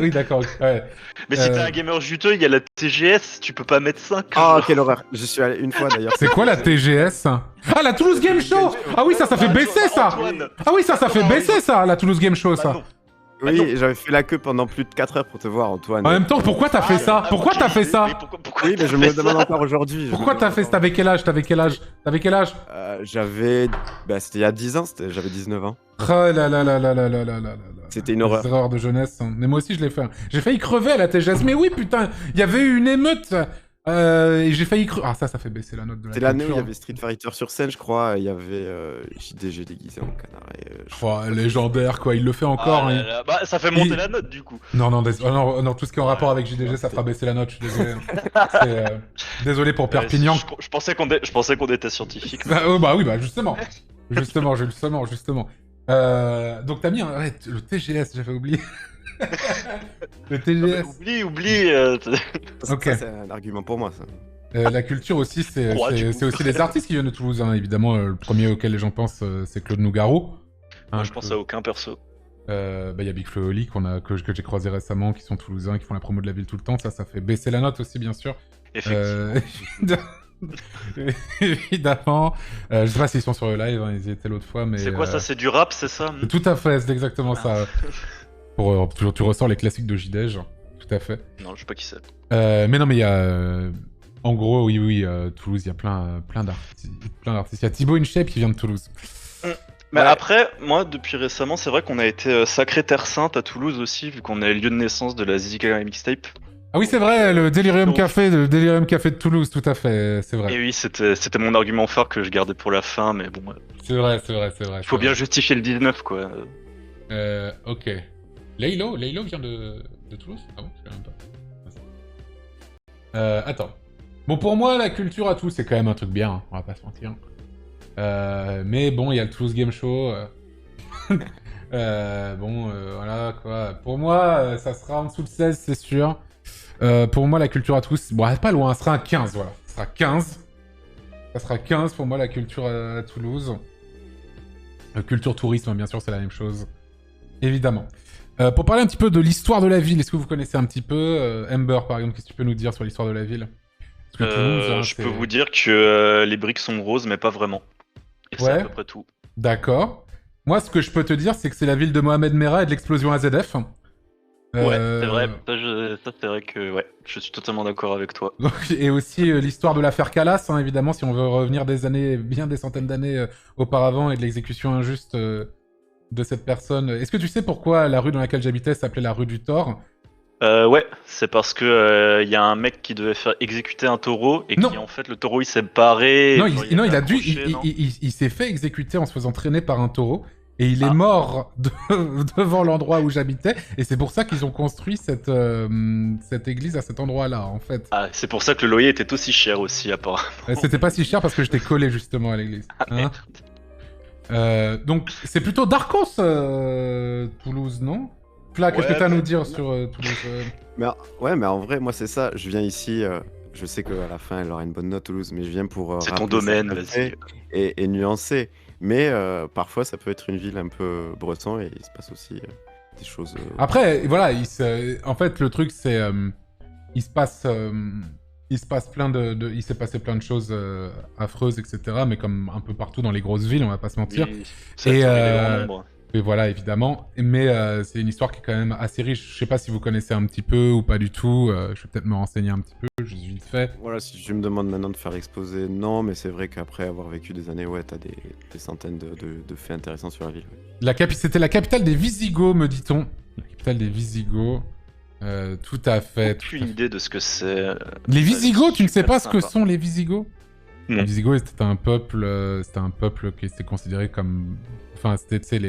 Oui, d'accord. Ouais. Mais si t'es un gamer juteux, il y a la TGS, tu peux pas mettre 5. Ah, quelle horreur. Je suis allé une fois d'ailleurs. C'est quoi la TGS? Ah, la Toulouse Game Show! Ah oui, ça fait baisser ça! Ah oui, ça fait baisser ça, la Toulouse Game Show, ça! Oui, j'avais fait la queue pendant plus de 4 heures pour te voir, Antoine. En même temps, pourquoi t'as fait ça? Pourquoi t'as fait ça? Oui, mais je me demande encore aujourd'hui. Pourquoi t'as fait ça? T'avais quel âge? J'avais. Bah, c'était il y a 10 ans, j'avais 19 ans. Oh là là là là là là là là là. C'était une horreur. Des erreurs de jeunesse. Hein. Mais moi aussi, je l'ai fait. J'ai failli crever à la TGS. Mais oui, putain, il y avait eu une émeute. Et j'ai failli crever. Ah, ça fait baisser la note de la C'était l'année où il y culture. avait Street Fighter sur scène, je crois. Il y avait JDG déguisé en canard. Oh, légendaire, quoi. Il le fait encore. Ah, hein. bah, ça fait monter la note du coup. Non, non, tout ce qui est en rapport avec JDG, ça fera baisser la note. Je suis désolé. Hein. Désolé pour Perpignan. Je pensais qu'on était scientifique. Bah oui, justement. Justement. Donc t'as mis ouais, le TGS, j'avais oublié. Le TGS. Oublie. Ok. Ça, c'est un argument pour moi, ça. La culture aussi, c'est aussi les artistes qui viennent de Toulouse. Hein. Évidemment, le premier auquel les gens pensent, c'est Claude Nougaro. Moi, je pense à aucun perso. Y a Big Flo et Oli que j'ai croisé récemment, qui sont toulousains, qui font la promo de la ville tout le temps. Ça fait baisser la note aussi, bien sûr. Effectivement. Évidemment. Je sais pas s'ils sont sur le live, hein, ils y étaient l'autre fois, mais... C'est quoi ça? C'est du rap, c'est ça? Tout à fait, c'est exactement ça. Tu ressors les classiques de JDEJ, tout à fait. Non, je sais pas qui c'est. Mais non, mais il y a... En gros, oui, Toulouse, il y a plein d'artistes. Il y a Thibaut InShape qui vient de Toulouse. Mais Ouais. après, moi, depuis récemment, c'est vrai qu'on a été sacré Terre Sainte à Toulouse aussi, vu qu'on est le lieu de naissance de la Zika Mixtape. Ah oui, c'est vrai, le Delirium Café de Toulouse, tout à fait, c'est vrai. Et oui, c'était mon argument phare que je gardais pour la fin, mais bon. C'est vrai. Il faut bien justifier le 19, quoi. Ok. Laylo vient de Toulouse? Ah bon, je sais même pas. Attends. Bon, pour moi, la culture à tout, c'est quand même un truc bien, hein, on va pas se mentir. Mais bon, il y a le Toulouse Game Show. Voilà, quoi. Pour moi, ça sera en dessous de 16, c'est sûr. Pour moi, la culture à tous, bon, pas loin, ça sera un 15, voilà. Ça sera 15. Ça sera 15 pour moi, la culture à Toulouse. Culture tourisme, bien sûr, c'est la même chose. Évidemment. Pour parler un petit peu de l'histoire de la ville, est-ce que vous connaissez un petit peu Ember, par exemple, qu'est-ce que tu peux nous dire sur l'histoire de la ville? Parce que Toulouse, hein, Je peux vous dire que les briques sont roses, mais pas vraiment. Et c'est Ouais. à peu près tout. D'accord. Moi, ce que je peux te dire, c'est que c'est la ville de Mohamed Merah et de l'explosion AZF. Ouais, c'est vrai. Ça, c'est vrai que ouais, je suis totalement d'accord avec toi. Et aussi l'histoire de l'affaire Calas, hein, évidemment, si on veut revenir bien des centaines d'années auparavant et de l'exécution injuste de cette personne. Est-ce que tu sais pourquoi la rue dans laquelle j'habitais s'appelait la rue du Thor? Ouais, c'est parce que y a un mec qui devait faire exécuter un taureau et Non. qui en fait le taureau il s'est barré. Non, et il a dû. accroché, non Il s'est fait exécuter en se faisant traîner par un taureau. Et il est Ah. mort devant l'endroit où j'habitais. Et c'est pour ça qu'ils ont construit cette église à cet endroit-là, en fait. Ah, c'est pour ça que le loyer était aussi cher aussi, apparemment. C'était pas si cher parce que j'étais collé justement à l'église. Ah, Hein donc, c'est plutôt Darkos, Toulouse, non? Fla, qu'est-ce que t'as à nous dire sur Toulouse Mais en vrai, moi, c'est ça. Je viens ici. Je sais qu'à la fin, elle aura une bonne note, Toulouse, mais je viens pour. C'est ton rappeler domaine, certains vas-y. faits et nuancer. Mais parfois, ça peut être une ville un peu breton et il se passe aussi des choses. Après, voilà, en fait, le truc, c'est... il se passe plein il s'est passé plein de choses affreuses, etc. Mais comme un peu partout dans les grosses villes, on va pas se mentir. Oui, ça Et, attire les grands nombres. Et voilà, évidemment. Mais c'est une histoire qui est quand même assez riche. Je sais pas si vous connaissez un petit peu ou pas du tout. Je vais peut-être me renseigner un petit peu, juste vite fait. Voilà, si tu me demandes maintenant de faire exposer, non, mais c'est vrai qu'après avoir vécu des années, ouais, t'as des centaines de faits intéressants sur la ville. Ouais. C'était la capitale des Visigoths, me dit-on. La capitale des Visigoths. Tout à fait. Aucune idée de ce que c'est. Les Visigoths, tu ne sais super pas ce que sympa. sont les Visigoths? Non. Les Visigoths, c'était un peuple qui était considéré comme... Enfin, c'était, tu sais,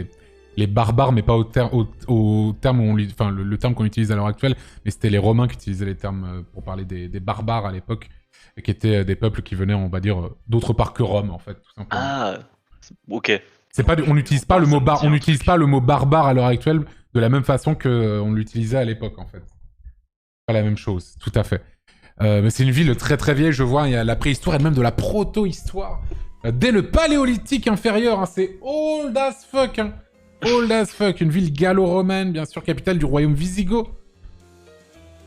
les barbares, mais pas au terme où on enfin, le terme qu'on utilise à l'heure actuelle, mais c'était les Romains qui utilisaient les termes pour parler des barbares à l'époque, et qui étaient des peuples qui venaient, on va dire, d'autre part que Rome, en fait, tout simplement. Ah, ok. C'est pas, on n'utilise pas le mot on n'utilise pas le mot barbare à l'heure actuelle de la même façon que on l'utilisait à l'époque, en fait. Pas la même chose, tout à fait. Mais c'est une ville très très vieille, je vois, il y a la préhistoire et même de la proto-histoire. Dès le paléolithique inférieur, hein, c'est old as fuck. Hein. old as fuck, une ville gallo-romaine, bien sûr, capitale du royaume wisigoth.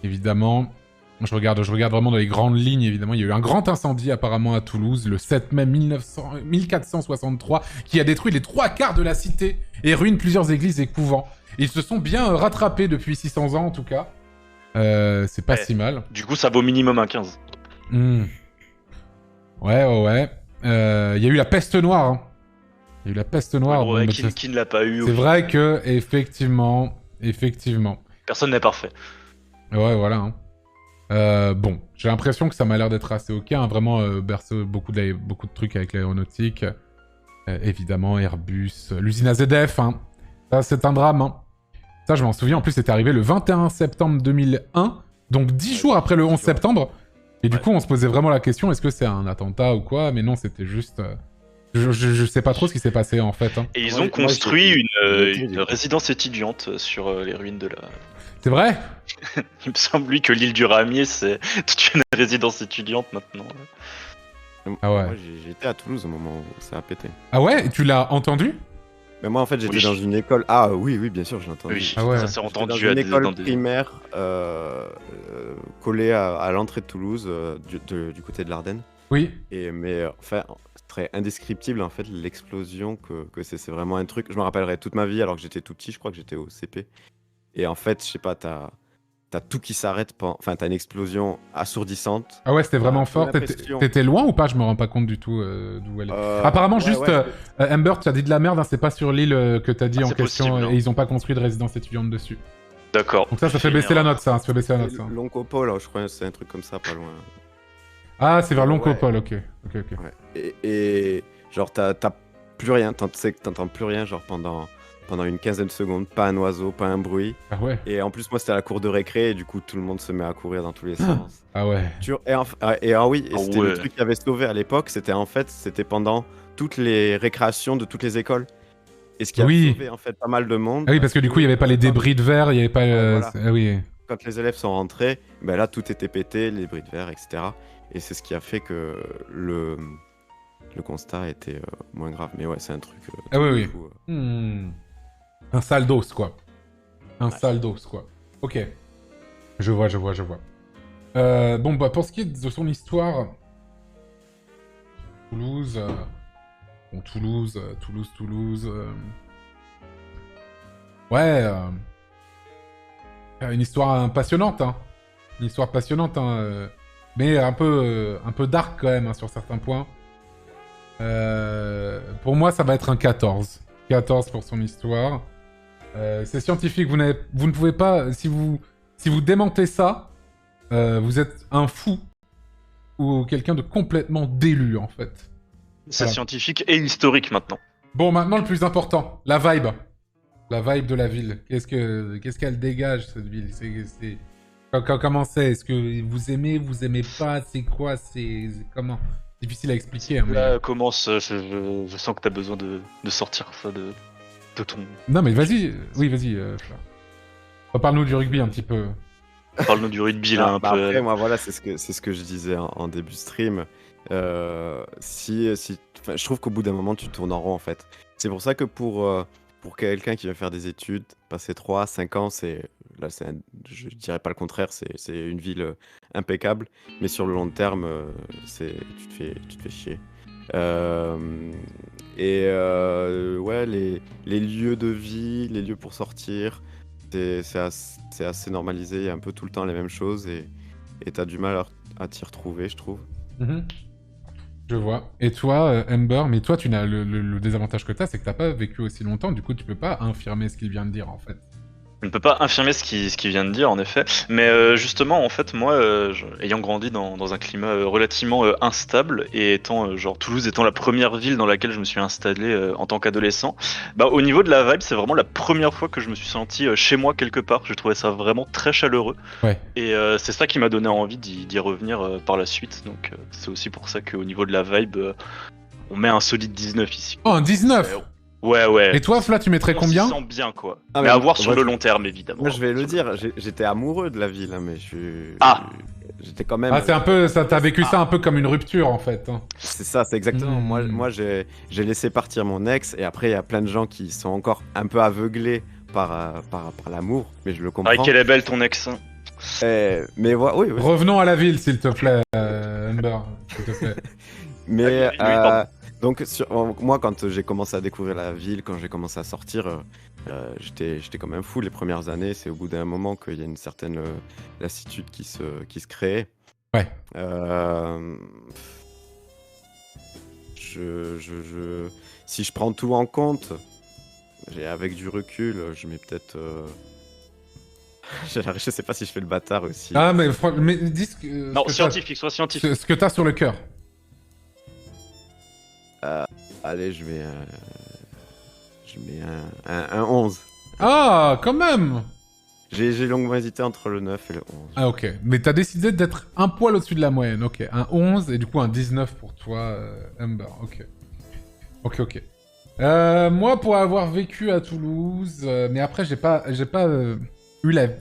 Évidemment, je regarde vraiment dans les grandes lignes, évidemment. Il y a eu un grand incendie apparemment à Toulouse, le 7 mai 1463, qui a détruit les 3/4 de la cité et ruine plusieurs églises et couvents. Ils se sont bien rattrapés depuis 600 ans, en tout cas. C'est pas si mal. Du coup, ça vaut minimum un 15. Ouais. Il y a eu la peste noire. Hein. Il y a eu la peste noire. Ouais, qui ne l'a pas eu. C'est vrai que, effectivement. Personne n'est parfait. Ouais, voilà. Hein. Bon, j'ai l'impression que ça m'a l'air d'être assez ok. Hein. Vraiment, berceau beaucoup de trucs avec l'aéronautique. Évidemment, Airbus. L'usine AZF. Hein. Ça, c'est un drame. Hein. Ça, je m'en souviens. En plus, c'était arrivé le 21 septembre 2001. Donc 10 jours après le 11 septembre. Et du coup, on se posait vraiment la question, est-ce que c'est un attentat ou quoi? Mais non, c'était juste... Je sais pas trop ce qui s'est passé, en fait. Hein. Et ils ont construit une résidence étudiante sur les ruines de la... C'est vrai? Il me semble, lui, que l'île du Ramier, c'est toute une résidence étudiante, maintenant. Ah ouais. Moi, j'étais à Toulouse au moment où ça a pété. Ah ouais? Et tu l'as entendu? Mais moi, en fait, j'étais dans une école... Ah oui, bien sûr, je l'ai entendu. Oui, Ah ouais. ça s'est entendu dans une école dans des... primaire collée à l'entrée de Toulouse, du côté de l'Ardenne. Oui. Mais enfin, c'est très indescriptible, en fait, l'explosion que c'est vraiment un truc. Je me rappellerai toute ma vie, alors que j'étais tout petit, je crois que j'étais au CP. Et en fait, je sais pas, t'as tout qui s'arrête, enfin, t'as une explosion assourdissante. Ah ouais, c'était vraiment fort. l'impression- T'étais loin ou pas? Je me rends pas compte du tout d'où elle est. Apparemment, ouais, juste, ouais. Amber, tu as dit de la merde, hein, c'est pas sur l'île que t'as dit Ah, en c'est question, possible, hein. et ils ont pas construit de résidence étudiante dessus. D'accord. Donc ça fait baisser la note, ça. Ça fait baisser la note, ça. L'Oncopole, je crois que c'est un truc comme ça, pas loin. Ah, c'est vers Ouais. l'Oncopole, ok. Ouais. Et genre, t'as plus rien, tu sais que t'entends plus rien, genre pendant une quinzaine de secondes, pas un oiseau, pas un bruit. Ah ouais. Et en plus, moi, c'était à la cour de récré, et du coup, tout le monde se met à courir dans tous les sens. Ah ouais. C'était le truc qui avait sauvé à l'époque, c'était pendant toutes les récréations de toutes les écoles. Et ce qui a sauvé en fait pas mal de monde. Ah oui, parce que du coup, il y avait pas les débris de verre, il y avait pas... voilà. Ah oui. Quand les élèves sont rentrés, ben là, tout était pété, les débris de verre, etc. Et c'est ce qui a fait que le constat était moins grave. Mais ouais, c'est un truc... Ah oui. Fou, Un sale dos, quoi. Sale dos, quoi. Ok. Je vois. Bon, bah, pour ce qui est de son histoire... Toulouse... Bon, Toulouse... Ouais... Une histoire passionnante, hein. Une histoire passionnante, hein. Mais un peu dark, quand même, hein, sur certains points. Pour moi, ça va être un 14. 14 pour son histoire. C'est scientifique, vous ne pouvez pas... Si vous démentez ça, vous êtes un fou ou quelqu'un de complètement délu, en fait. C'est Voilà. scientifique et historique, maintenant. Bon, maintenant, le plus important, la vibe. La vibe de la ville. Qu'est-ce qu'elle dégage, cette ville? Comment c'est? Est-ce que vous aimez pas? C'est quoi? C'est comment? Difficile à expliquer. Hein, mais... Là, commence... Je sens que t'as besoin de sortir ça de ton... Non, mais vas-y. Oui, vas-y. Reparle-nous du rugby un petit peu. Parle-nous du rugby, là, un peu. Après, moi, voilà, c'est ce que je disais en début de stream. Je trouve qu'au bout d'un moment, tu tournes en rond, en fait. C'est pour ça que pour quelqu'un qui va faire des études, passer 3-5 ans, je dirais pas le contraire, c'est une ville impeccable, mais sur le long terme, tu te fais chier. Ouais, les lieux de vie, les lieux pour sortir, c'est assez normalisé, il y a un peu tout le temps les mêmes choses, et t'as du mal à t'y retrouver, je trouve. Je vois. Et toi, Amber, mais toi, tu n'as le désavantage que t'as, c'est que t'as pas vécu aussi longtemps, du coup, tu peux pas infirmer ce qu'il vient de dire, en fait. Je ne peux pas infirmer ce qu'il vient de dire, en effet. Mais justement, en fait, moi, ayant grandi dans un climat relativement instable, et étant, Toulouse étant la première ville dans laquelle je me suis installé en tant qu'adolescent, bah, au niveau de la vibe, c'est vraiment la première fois que je me suis senti chez moi quelque part. Je trouvais ça vraiment très chaleureux. Ouais. Et c'est ça qui m'a donné envie d'y revenir par la suite. Donc, c'est aussi pour ça qu'au niveau de la vibe, on met un solide 19 ici. Oh, un 19! Ouais. Et toi, Fla, tu mettrais combien? On s'y sent bien, quoi. Ah, mais mais à voir sur moi, le long terme, évidemment. Moi, je vais le dire, j'étais amoureux de la ville, hein, mais j'étais quand même. Ah, c'est un peu, ça, t'as vécu ça un peu comme une rupture en fait. Hein. C'est ça, c'est exactement. Mm. Moi j'ai laissé partir mon ex et après il y a plein de gens qui sont encore un peu aveuglés par l'amour, mais je le Ah, comprends. qu'elle est belle ton ex. Mais oui, oui. Revenons à la ville, s'il te plaît, Ember, s'il te plaît. Mais oui, pardon. donc moi quand j'ai commencé à découvrir la ville, quand j'ai commencé à sortir, j'étais quand même fou les premières années. C'est au bout d'un moment qu'il y a une certaine lassitude qui se crée. Ouais. Si je prends tout en compte, avec du recul, je mets peut-être. Je sais pas si je fais le bâtard aussi. Ah, mais dis ce que. Non, ce que scientifique, sois scientifique. ce que t'as sur le cœur. Allez, je mets un 11. Ah, quand même. J'ai longuement hésité entre le 9 et le 11. Ah, ok. Mais t'as décidé d'être un poil au-dessus de la moyenne. Ok. Un 11 et du coup un 19 pour toi, Ember. Ok. Ok. Moi, pour avoir vécu à Toulouse, mais après, j'ai pas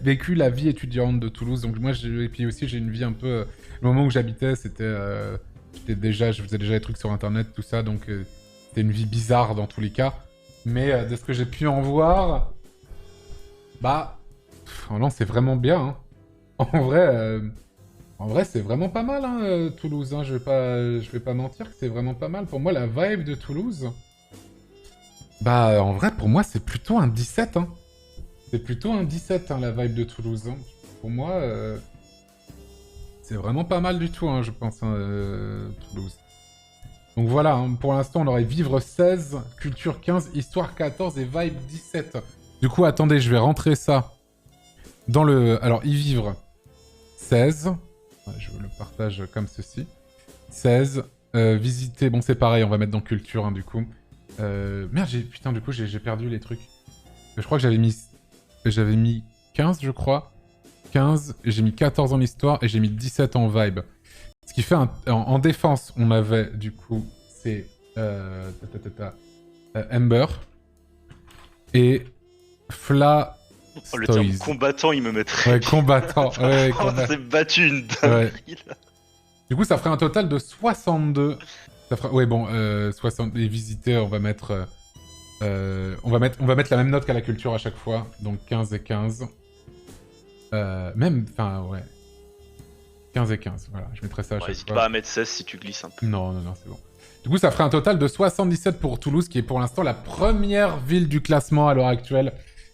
vécu la vie étudiante de Toulouse. Donc moi, et puis aussi, j'ai une vie un peu. Le moment où j'habitais, je faisais déjà des trucs sur Internet, tout ça. Donc c'était une vie bizarre dans tous les cas. Mais de ce que j'ai pu en voir, bah, non, c'est vraiment bien. Hein. En vrai, c'est vraiment pas mal, hein, Toulouse. Hein. Je vais pas mentir que c'est vraiment pas mal. Pour moi, la vibe de Toulouse, bah, en vrai, pour moi, c'est plutôt un 17. Hein. C'est plutôt un 17, hein, la vibe de Toulouse. Hein. Pour moi, c'est vraiment pas mal du tout, hein, je pense, hein, Toulouse. Donc voilà, hein, pour l'instant, on aurait vivre 16, culture 15, histoire 14 et vibe 17. Du coup, attendez, je vais rentrer ça dans le... Alors, y vivre 16. Ouais, je le partage comme ceci. 16. Visiter, bon, c'est pareil, on va mettre dans culture, hein, du coup. Merde, putain, du coup, j'ai perdu les trucs. Je crois que j'avais mis 15, je crois. 15, j'ai mis 14 en histoire et j'ai mis 17 en vibe. Ce qui fait en défense, on avait du coup, c'est Ember et Fla. Oh, le terme combattant, il me mettrait. Ouais, combattant. Ouais, On s'est battu une dinguerie là. Du coup, ça ferait un total de 62. Ça ferait... Ouais, bon, 60. Et visiter, on va mettre. On va mettre la même note qu'à la culture à chaque fois. Donc 15 et 15. Enfin, ouais. 15 et 15, voilà, je mettrai ça à chaque N'hésite fois. pas à mettre 16 si tu glisses un peu. Non, c'est bon. Du coup, ça ferait un total de 77 pour Toulouse, qui est pour l'instant la première ville du classement à l'heure actuelle.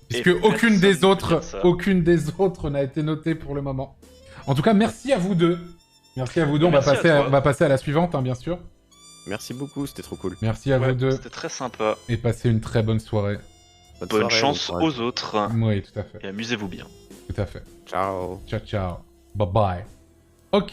Puisque aucune des autres n'a été notée pour le moment. En tout cas, merci à vous deux. Merci à vous deux, on va passer à la suivante, hein, bien sûr. Merci beaucoup, c'était trop cool. Merci à vous deux. C'était très sympa. Et passez une très bonne soirée. Bonne chance aux autres. Oui, tout à fait. Et amusez-vous bien. Tout à fait. Ciao. Ciao. Bye bye. Ok.